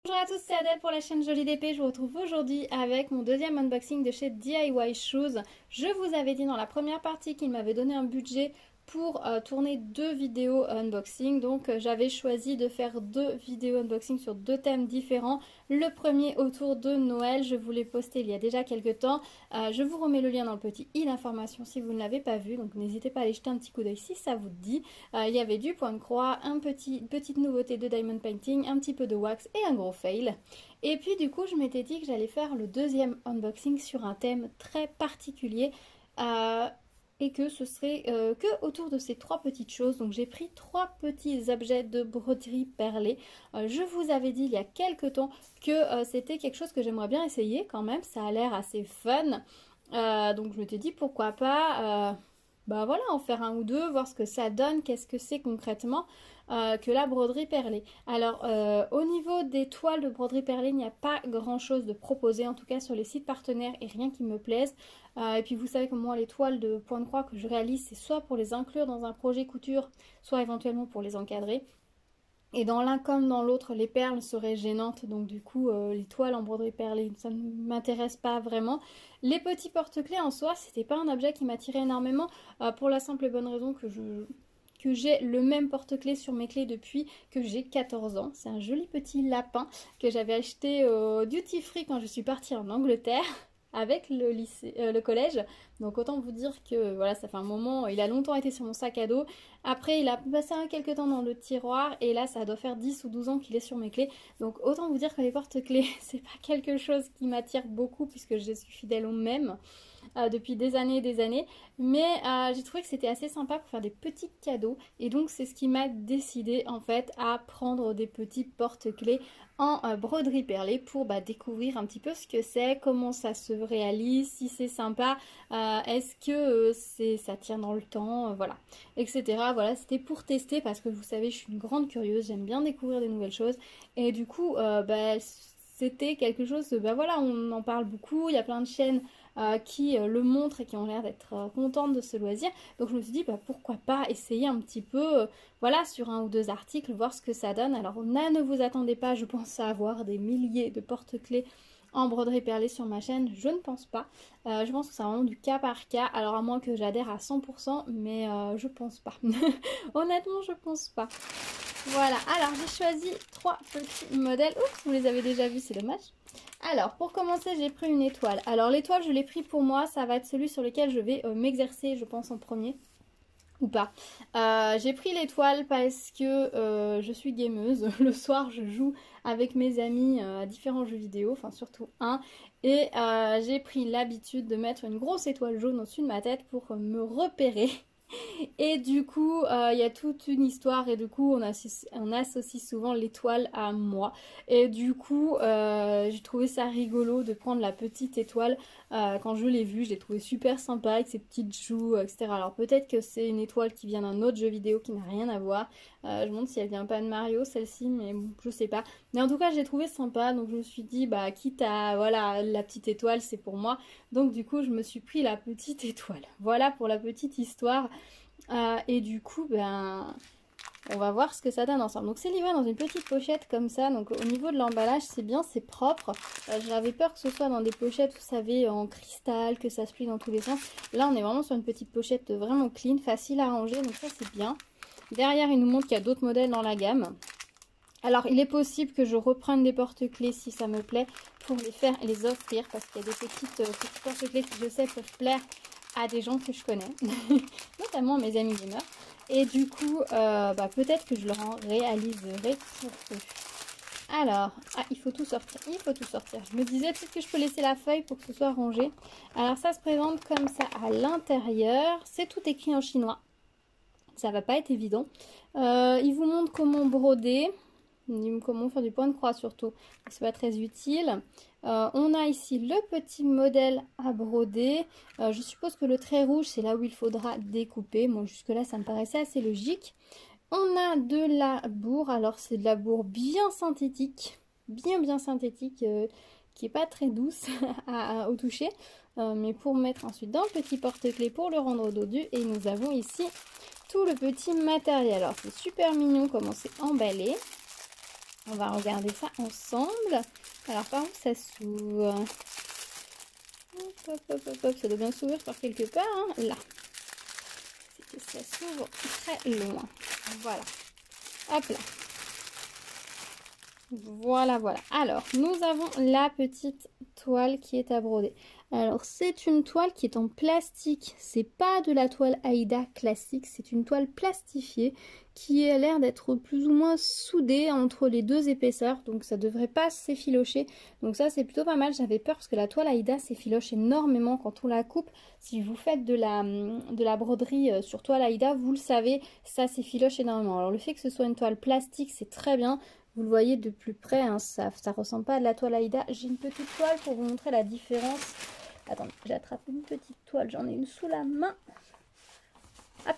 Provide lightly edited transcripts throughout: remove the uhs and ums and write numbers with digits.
Bonjour à tous, c'est Adèle pour la chaîne Jolie d'épée. Je vous retrouve aujourd'hui avec mon deuxième unboxing de chez DIY Shoes. Je vous avais dit dans la première partie qu'il m'avait donné un budget pour tourner deux vidéos unboxing. Donc j'avais choisi de faire deux vidéos unboxing sur deux thèmes différents. Le premier autour de Noël, je vous l'ai posté il y a déjà quelques temps. Je vous remets le lien dans le petit i d'information si vous ne l'avez pas vu. Donc n'hésitez pas à aller jeter un petit coup d'œil si ça vous dit. Il y avait du point de croix, petite nouveauté de diamond painting, un petit peu de wax et un gros fail. Et puis du coup je m'étais dit que j'allais faire le deuxième unboxing sur un thème très particulier. Et que ce serait que autour de ces trois petites choses. Donc j'ai pris trois petits objets de broderie perlée. Je vous avais dit il y a quelques temps que c'était quelque chose que j'aimerais bien essayer quand même. Ça a l'air assez fun. Donc je m'étais dit pourquoi pas bah voilà, en faire un ou deux, voir ce que ça donne, qu'est-ce que c'est concrètement que la broderie perlée. Alors au niveau des toiles de broderie perlée, il n'y a pas grand chose de proposé, en tout cas sur les sites partenaires, et rien qui me plaise. Et puis vous savez que moi les toiles de point de croix que je réalise, c'est soit pour les inclure dans un projet couture, soit éventuellement pour les encadrer. Et dans l'un comme dans l'autre, les perles seraient gênantes, donc du coup, les toiles en broderie perlée, ça ne m'intéresse pas vraiment. Les petits porte-clés en soi, c'était pas un objet qui m'attirait énormément, pour la simple et bonne raison que j'ai le même porte-clés sur mes clés depuis que j'ai 14 ans. C'est un joli petit lapin que j'avais acheté au duty free quand je suis partie en Angleterre avec le collège. Donc autant vous dire que voilà, ça fait un moment, il a longtemps été sur mon sac à dos. Après, il a passé quelques temps dans le tiroir et là, ça doit faire 10 ou 12 ans qu'il est sur mes clés. Donc autant vous dire que les porte-clés, c'est pas quelque chose qui m'attire beaucoup puisque je suis fidèle au même depuis des années et des années. Mais j'ai trouvé que c'était assez sympa pour faire des petits cadeaux. Et donc c'est ce qui m'a décidé en fait à prendre des petits porte-clés en broderie perlée pour découvrir un petit peu ce que c'est, comment ça se réalise, si c'est sympa, est-ce que ça tient dans le temps, voilà, etc. Voilà, c'était pour tester parce que vous savez, je suis une grande curieuse, j'aime bien découvrir des nouvelles choses. Et du coup, c'était quelque chose, voilà, on en parle beaucoup, il y a plein de chaînes qui le montrent et qui ont l'air d'être contentes de ce loisir. Donc je me suis dit, pourquoi pas essayer un petit peu, voilà, sur un ou deux articles, voir ce que ça donne. Alors ne vous attendez pas, je pense, à avoir des milliers de porte-clés en broderie perlée sur ma chaîne, je ne pense pas. Je pense que c'est vraiment du cas par cas, alors à moins que j'adhère à 100%, mais je pense pas. Honnêtement, je pense pas. Voilà, alors j'ai choisi trois petits modèles. Oups, vous les avez déjà vus, c'est dommage. Alors, pour commencer, j'ai pris une étoile. Alors, l'étoile, je l'ai pris pour moi. Ça va être celui sur lequel je vais m'exercer, je pense, en premier. Ou pas. J'ai pris l'étoile parce que je suis gameuse. Le soir, je joue avec mes amis à différents jeux vidéo, enfin surtout un. Et j'ai pris l'habitude de mettre une grosse étoile jaune au-dessus de ma tête pour me repérer. Et du coup, il y a toute une histoire et du coup, on associe souvent l'étoile à moi. Et du coup, j'ai trouvé ça rigolo de prendre la petite étoile. Quand je l'ai vue, je l'ai trouvé super sympa avec ses petites joues, etc. Alors peut-être que c'est une étoile qui vient d'un autre jeu vidéo qui n'a rien à voir. Je me demande si elle vient pas de Mario, celle-ci, mais bon, je sais pas. Mais en tout cas, je l'ai trouvé sympa, donc je me suis dit, quitte à, voilà, la petite étoile, c'est pour moi. Donc du coup, je me suis pris la petite étoile. Voilà pour la petite histoire. Et du coup, on va voir ce que ça donne ensemble. Donc c'est livré dans une petite pochette comme ça. Donc au niveau de l'emballage, c'est bien, c'est propre. J'avais peur que ce soit dans des pochettes, vous savez, en cristal, que ça se plie dans tous les sens. Là, on est vraiment sur une petite pochette vraiment clean, facile à ranger. Donc ça, c'est bien. Derrière, il nous montre qu'il y a d'autres modèles dans la gamme. Alors, il est possible que je reprenne des porte-clés si ça me plaît pour les offrir parce qu'il y a des petits porte-clés qui, je sais, peuvent plaire à des gens que je connais, notamment mes amis gamers. Et du coup, peut-être que je leur en réaliserai pour eux. Alors, il faut tout sortir, il faut tout sortir. Je me disais peut-être que je peux laisser la feuille pour que ce soit rangé. Alors, ça se présente comme ça à l'intérieur. C'est tout écrit en chinois. Ça va pas être évident. Il vous montre comment broder. Comment faire du point de croix surtout. C'est pas très utile. On a ici le petit modèle à broder. Je suppose que le trait rouge, c'est là où il faudra découper. Bon, jusque là, ça me paraissait assez logique. On a de la bourre. Alors, c'est de la bourre bien synthétique. Bien synthétique. Qui est pas très douce au toucher. Mais pour mettre ensuite dans le petit porte-clés pour le rendre dodu. Et nous avons ici tout le petit matériel. Alors, c'est super mignon comment c'est emballé. On va regarder ça ensemble. Alors par où ça s'ouvre? Hop, hop, hop, hop, hop. Ça doit bien s'ouvrir par quelque part, hein. Là. C'est que ça s'ouvre très loin. Voilà. Hop là. Voilà, voilà. Alors, nous avons la petite toile qui est à broder. Alors, c'est une toile qui est en plastique. C'est pas de la toile Aïda classique, c'est une toile plastifiée qui a l'air d'être plus ou moins soudée entre les deux épaisseurs. Donc, ça devrait pas s'effilocher. Donc, ça, c'est plutôt pas mal. J'avais peur parce que la toile Aïda s'effiloche énormément quand on la coupe. Si vous faites de la broderie sur toile Aïda, vous le savez, ça s'effiloche énormément. Alors, le fait que ce soit une toile plastique, c'est très bien. Vous le voyez de plus près, hein, ça ressemble pas à de la toile Aïda. J'ai une petite toile pour vous montrer la différence. Attendez, j'attrape une petite toile, j'en ai une sous la main. Hop.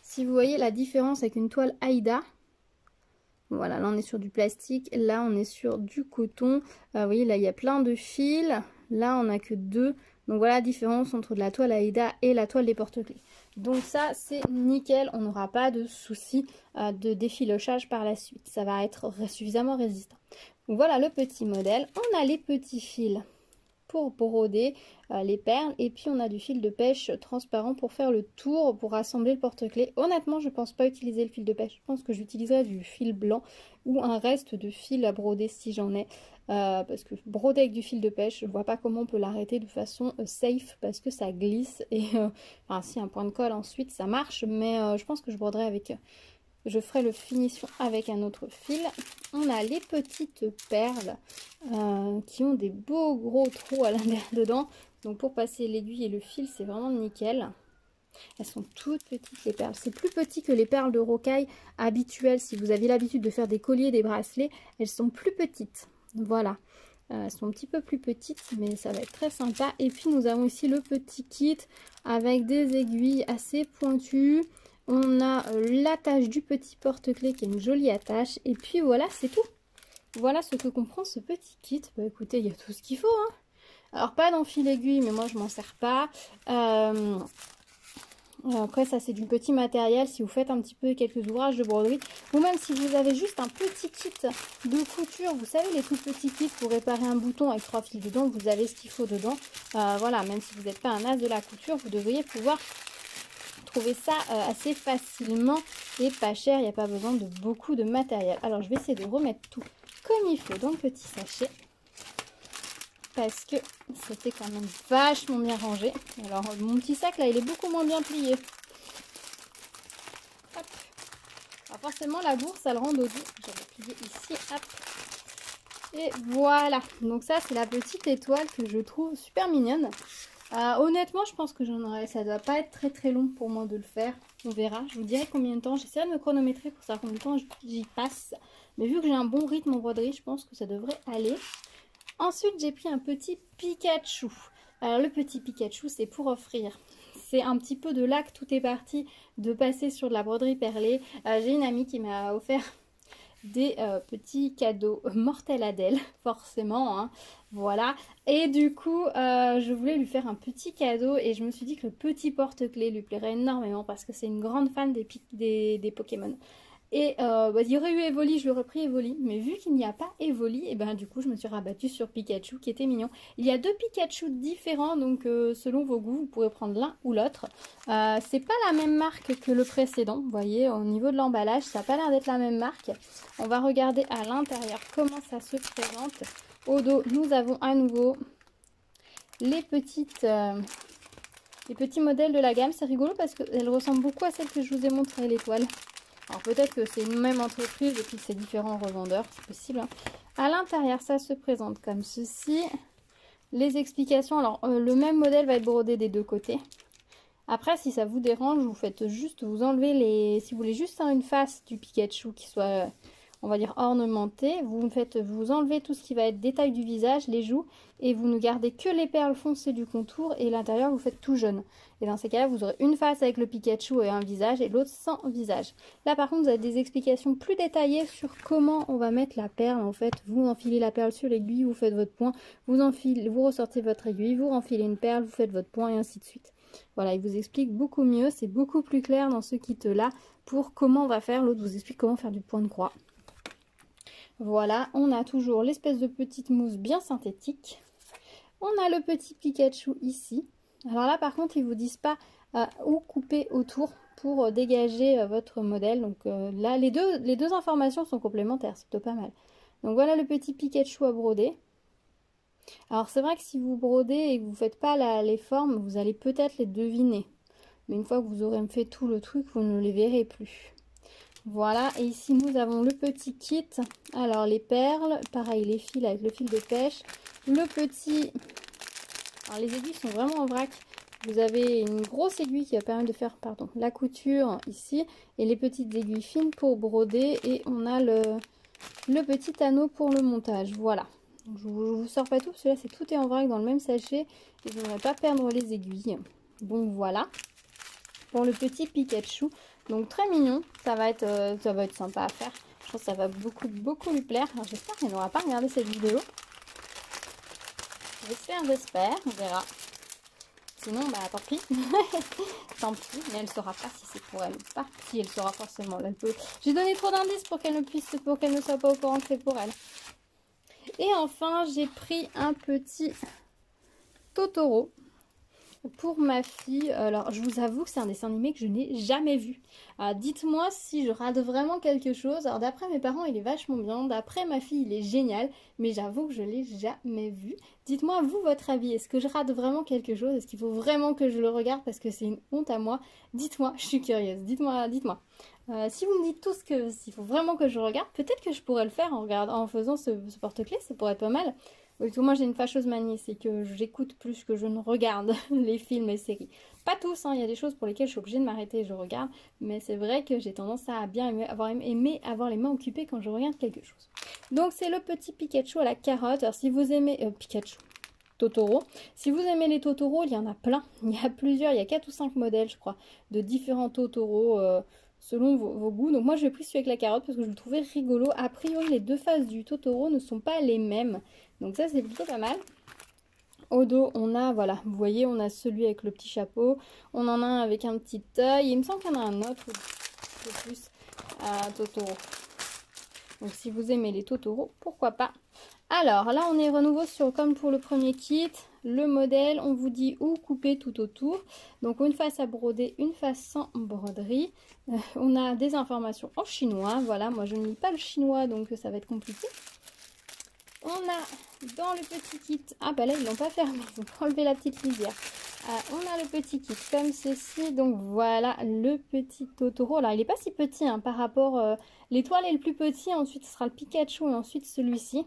Si vous voyez la différence avec une toile Aïda, voilà, là on est sur du plastique, là on est sur du coton. Vous voyez, là il y a plein de fils, là on n'a que deux. Donc voilà la différence entre de la toile Aïda et la toile des porte-clés. Donc ça c'est nickel, on n'aura pas de souci de défilochage par la suite. Ça va être suffisamment résistant. Donc voilà le petit modèle. On a les petits fils pour broder les perles et puis on a du fil de pêche transparent pour faire le tour, pour rassembler le porte-clés. Honnêtement je ne pense pas utiliser le fil de pêche, je pense que j'utiliserai du fil blanc ou un reste de fil à broder si j'en ai, parce que broder avec du fil de pêche, je ne vois pas comment on peut l'arrêter de façon safe parce que ça glisse et enfin si un point de colle ensuite ça marche, mais je pense que je broderai avec... Je ferai le finition avec un autre fil. On a les petites perles qui ont des beaux gros trous à l'intérieur dedans. Donc pour passer l'aiguille et le fil, c'est vraiment nickel. Elles sont toutes petites les perles. C'est plus petit que les perles de rocaille habituelles. Si vous avez l'habitude de faire des colliers, des bracelets, elles sont plus petites. Voilà. Elles sont un petit peu plus petites, mais ça va être très sympa. Et puis nous avons ici le petit kit avec des aiguilles assez pointues. On a l'attache du petit porte-clés qui est une jolie attache. Et puis voilà, c'est tout. Voilà ce que comprend ce petit kit. Bah écoutez, il y a tout ce qu'il faut, hein. Alors pas d'un fil aiguille, mais moi je m'en sers pas. Après ça c'est du petit matériel si vous faites un petit peu quelques ouvrages de broderie. Ou même si vous avez juste un petit kit de couture. Vous savez les tout petits kits pour réparer un bouton avec 3 fils dedans. Vous avez ce qu'il faut dedans. Voilà, même si vous n'êtes pas un as de la couture, vous devriez pouvoir... trouver ça assez facilement et pas cher, il n'y a pas besoin de beaucoup de matériel. Alors je vais essayer de remettre tout comme il faut dans le petit sachet parce que c'était quand même vachement bien rangé. Alors mon petit sac là il est beaucoup moins bien plié. Hop. Alors forcément la bourse elle rend au dos. J'avais plié ici, hop. Et voilà, donc ça c'est la petite étoile que je trouve super mignonne. Honnêtement, je pense que j'en aurai. Ça doit pas être très très long pour moi de le faire. On verra. Je vous dirai combien de temps. J'essaierai de me chronométrer pour savoir combien de temps j'y passe. Mais vu que j'ai un bon rythme en broderie, je pense que ça devrait aller. Ensuite, j'ai pris un petit Pikachu. Alors, le petit Pikachu, c'est pour offrir. C'est un petit peu de là que tout est parti, de passer sur de la broderie perlée. J'ai une amie qui m'a offert des petits cadeaux mortels à d'elle, forcément, hein. Voilà, et du coup je voulais lui faire un petit cadeau et je me suis dit que le petit porte-clés lui plairait énormément parce que c'est une grande fan des Pokémon. Et il y aurait eu Evoli, je lui aurais pris Evoli, mais vu qu'il n'y a pas Evoli, et ben du coup je me suis rabattue sur Pikachu qui était mignon. Il y a deux Pikachu différents, donc selon vos goûts, vous pourrez prendre l'un ou l'autre. C'est pas la même marque que le précédent, vous voyez, au niveau de l'emballage, ça n'a pas l'air d'être la même marque. On va regarder à l'intérieur comment ça se présente. Au dos, nous avons à nouveau les petits modèles de la gamme. C'est rigolo parce qu'elles ressemblent beaucoup à celles que je vous ai montrées, l'étoile. Alors peut-être que c'est une même entreprise et puis que c'est différents revendeurs, c'est possible, hein. À l'intérieur, ça se présente comme ceci. Les explications, alors le même modèle va être brodé des deux côtés. Après, si ça vous dérange, vous faites juste, vous enlevez les... Si vous voulez juste une face du Pikachu qui soit, on va dire, ornementée, vous enlevez tout ce qui va être détail du visage, les joues, et vous ne gardez que les perles foncées du contour, et l'intérieur, vous faites tout jaune. Et dans ces cas-là, vous aurez une face avec le Pikachu et un visage, et l'autre sans visage. Là, par contre, vous avez des explications plus détaillées sur comment on va mettre la perle. En fait, vous enfilez la perle sur l'aiguille, vous faites votre point, vous ressortez votre aiguille, vous renfilez une perle, vous faites votre point, et ainsi de suite. Voilà, il vous explique beaucoup mieux, c'est beaucoup plus clair dans ce kit-là pour comment on va faire. L'autre vous explique comment faire du point de croix. Voilà, on a toujours l'espèce de petite mousse bien synthétique. On a le petit Pikachu ici. Alors là, par contre, ils vous disent pas où couper autour pour dégager votre modèle. Donc là, les deux informations sont complémentaires, c'est plutôt pas mal. Donc voilà le petit Pikachu à broder. Alors c'est vrai que si vous brodez et que vous ne faites pas les formes, vous allez peut-être les deviner. Mais une fois que vous aurez fait tout le truc, vous ne les verrez plus. Voilà, et ici nous avons le petit kit. Alors les perles, pareil les fils avec le fil de pêche. Le petit... Alors les aiguilles sont vraiment en vrac. Vous avez une grosse aiguille qui va permettre de faire la couture ici. Et les petites aiguilles fines pour broder. Et on a le petit anneau pour le montage. Voilà. Je vous sors pas tout parce que là tout est en vrac dans le même sachet. Et je ne voudrais pas perdre les aiguilles. Donc voilà. Pour le petit Pikachu. Donc très mignon. Ça va être sympa à faire. Je pense que ça va beaucoup lui plaire. Alors j'espère qu'elle n'aura pas regardé cette vidéo. J'espère, on verra. Sinon, bah tant pis. Tant pis, mais elle ne saura pas si c'est pour elle ou pas. Si, elle saura forcément. Elle peut... J'ai donné trop d'indices pour qu'elle ne soit pas au courant que c'est pour elle. Et enfin, j'ai pris un petit Totoro pour ma fille. Alors, je vous avoue que c'est un dessin animé que je n'ai jamais vu. Dites-moi si je rate vraiment quelque chose. Alors, d'après mes parents, il est vachement bien. D'après ma fille, il est génial. Mais j'avoue que je ne l'ai jamais vu. Dites-moi, vous, votre avis. Est-ce que je rate vraiment quelque chose? Est-ce qu'il faut vraiment que je le regarde parce que c'est une honte à moi? Dites-moi, je suis curieuse. Dites-moi. Si vous me dites tous s'il faut vraiment que je regarde, peut-être que je pourrais le faire en faisant ce porte-clés. Ça pourrait être pas mal. Moi j'ai une fâcheuse manie, c'est que j'écoute plus que je ne regarde les films et séries. Pas tous, hein, il y a des choses pour lesquelles je suis obligée de m'arrêter et je regarde, mais c'est vrai que j'ai tendance à bien aimer avoir les mains occupées quand je regarde quelque chose. Donc c'est le petit Pikachu à la carotte. Alors si vous aimez Totoro, si vous aimez les Totoro, il y en a plein, il y a plusieurs, il y a 4 ou 5 modèles je crois, de différents Totoro selon vos goûts. Donc moi je vais pris celui avec la carotte parce que je le trouvais rigolo. A priori les deux faces du Totoro ne sont pas les mêmes. Donc ça c'est plutôt pas mal. Au dos on a, voilà, vous voyez, on a celui avec le petit chapeau. On en a un avec un petit œil. Il me semble qu'il y en a un autre de plus à Totoro. Donc si vous aimez les Totoro, pourquoi pas. Alors là on est renouveau sur, comme pour le premier kit, le modèle. On vous dit où couper tout autour. Donc une face à broder, une face sans broderie. On a des informations en chinois. Voilà, moi je ne lis pas le chinois donc ça va être compliqué. On a dans le petit kit, ah bah là ils l'ont pas fermé, ils ont enlevé la petite lisière. On a le petit kit comme ceci, donc voilà le petit Totoro. Alors il n'est pas si petit hein, par rapport, l'étoile est le plus petit, ensuite ce sera le Pikachu et ensuite celui-ci.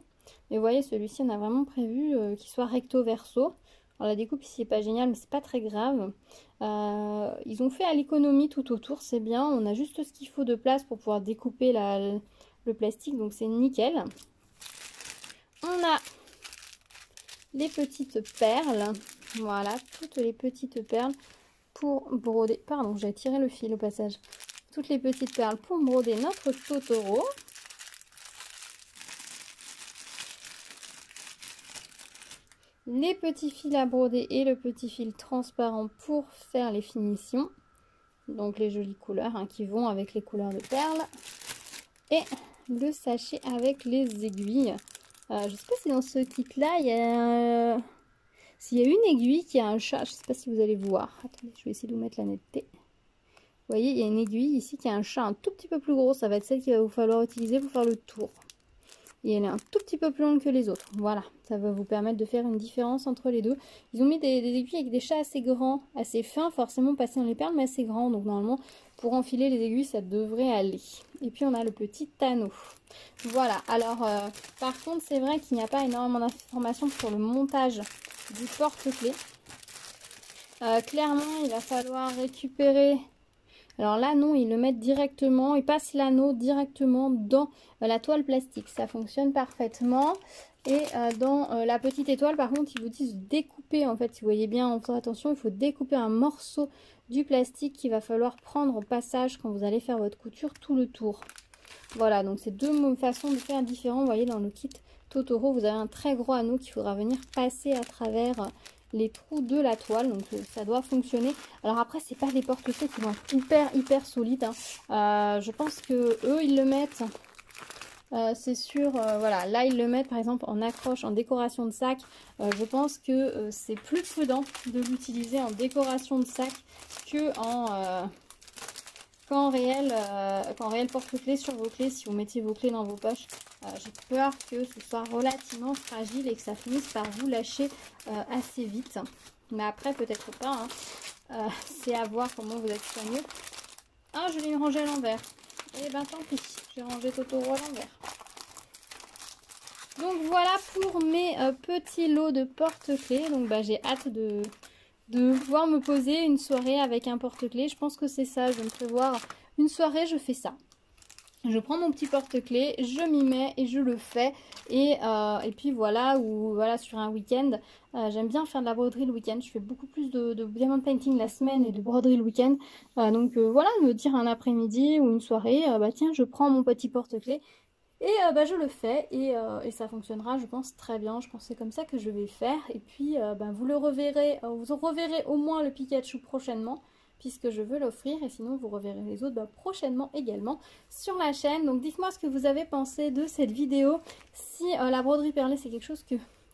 Mais vous voyez celui-ci on a vraiment prévu qu'il soit recto verso. Alors la découpe ici n'est pas géniale mais c'est pas très grave. Ils ont fait à l'économie tout autour, c'est bien, on a juste ce qu'il faut de place pour pouvoir découper le plastique, donc c'est nickel. On a les petites perles, voilà, toutes les petites perles pour broder, pardon, j'ai tiré le fil au passage, toutes les petites perles pour broder notre Totoro. Les petits fils à broder et le petit fil transparent pour faire les finitions, donc les jolies couleurs hein, qui vont avec les couleurs de perles, et le sachet avec les aiguilles. Je ne sais pas si dans ce kit là il y a s'il y a une aiguille qui a un chat, je ne sais pas si vous allez voir. Attendez, je vais essayer de vous mettre la netteté. Vous voyez, il y a une aiguille ici qui a un chat un tout petit peu plus gros. Ça va être celle qu'il va vous falloir utiliser pour faire le tour. Et elle est un tout petit peu plus longue que les autres. Voilà, ça va vous permettre de faire une différence entre les deux. Ils ont mis des aiguilles avec des chats assez grands, assez fins, forcément passés dans les perles, mais assez grands. Donc normalement, pour enfiler les aiguilles, ça devrait aller. Et puis on a le petit anneau. Voilà, alors par contre, c'est vrai qu'il n'y a pas énormément d'informations pour le montage du porte-clés. Clairement, il va falloir récupérer... Alors là, non, ils le mettent directement, ils passent l'anneau directement dans la toile plastique. Ça fonctionne parfaitement. Et dans la petite étoile, par contre, ils vous disent découper. En fait, si vous voyez bien, en faisant attention, il faut découper un morceau du plastique qu'il va falloir prendre au passage quand vous allez faire votre couture tout le tour. Voilà, donc c'est deux façons de faire différentes. Vous voyez, dans le kit Totoro, vous avez un très gros anneau qu'il faudra venir passer à travers les trous de la toile, donc ça doit fonctionner. Alors après, c'est pas des porte-clés qui vont être hyper solides hein. Je pense que eux ils le mettent c'est sûr, voilà, là ils le mettent par exemple en accroche, en décoration de sac. Je pense que c'est plus prudent de l'utiliser en décoration de sac que qu'en réel porte-clés sur vos clés, si vous mettiez vos clés dans vos poches. J'ai peur que ce soit relativement fragile et que ça finisse par vous lâcher assez vite. Mais après, peut-être pas. Hein. C'est à voir comment vous êtes soigneux. Ah, je l'ai rangé à l'envers. Eh ben tant pis, j'ai rangé Totoro à l'envers. Donc voilà pour mes petits lots de porte-clés. Donc bah, j'ai hâte de pouvoir me poser une soirée avec un porte-clés. Je pense que c'est ça, je vais me prévoir une soirée, je fais ça. Je prends mon petit porte-clés, je m'y mets et je le fais. Et puis voilà, ou voilà sur un week-end. J'aime bien faire de la broderie le week-end. Je fais beaucoup plus de diamond painting la semaine et de broderie le week-end. Donc voilà, me dire un après-midi ou une soirée, bah tiens, je prends mon petit porte-clés. Et bah, je le fais et ça fonctionnera, je pense, très bien. Je pense que c'est comme ça que je vais faire. Et puis, bah, vous reverrez au moins le Pikachu prochainement, puisque je veux l'offrir. Et sinon, vous reverrez les autres bah, prochainement également sur la chaîne. Donc, dites-moi ce que vous avez pensé de cette vidéo. Si la broderie perlée, c'est quelque chose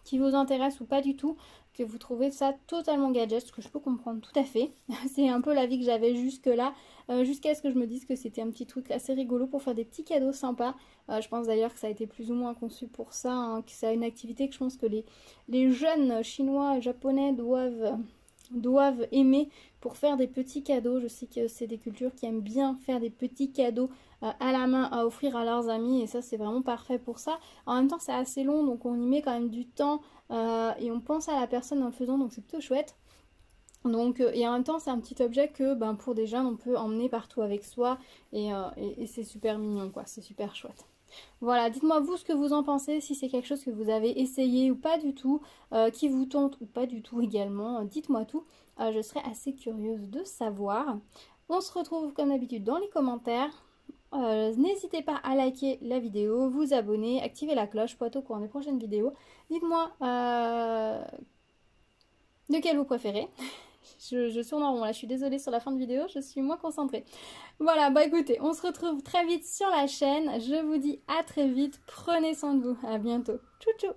qui vous intéresse ou pas du tout, que vous trouvez ça totalement gadget, ce que je peux comprendre tout à fait. C'est un peu l'avis que j'avais jusque-là, jusqu'à ce que je me dise que c'était un petit truc assez rigolo pour faire des petits cadeaux sympas. Je pense d'ailleurs que ça a été plus ou moins conçu pour ça, hein, que c'est une activité que je pense que les jeunes chinois et japonais doivent aimer pour faire des petits cadeaux. Je sais que c'est des cultures qui aiment bien faire des petits cadeaux à la main à offrir à leurs amis et ça c'est vraiment parfait pour ça. En même temps c'est assez long donc on y met quand même du temps et on pense à la personne en le faisant donc c'est plutôt chouette. Donc, et en même temps c'est un petit objet que ben, pour des jeunes on peut emmener partout avec soi et c'est super mignon quoi, c'est super chouette. Voilà, dites-moi vous ce que vous en pensez, si c'est quelque chose que vous avez essayé ou pas du tout, qui vous tente ou pas du tout également, dites-moi tout, je serais assez curieuse de savoir. On se retrouve comme d'habitude dans les commentaires, n'hésitez pas à liker la vidéo, vous abonner, activer la cloche pour être au courant des prochaines vidéos. Dites-moi lequel vous préférez. Je tourne en rond là, je suis désolée sur la fin de vidéo, je suis moins concentrée. Voilà, bah écoutez, on se retrouve très vite sur la chaîne. Je vous dis à très vite, prenez soin de vous, à bientôt. Tchou tchou.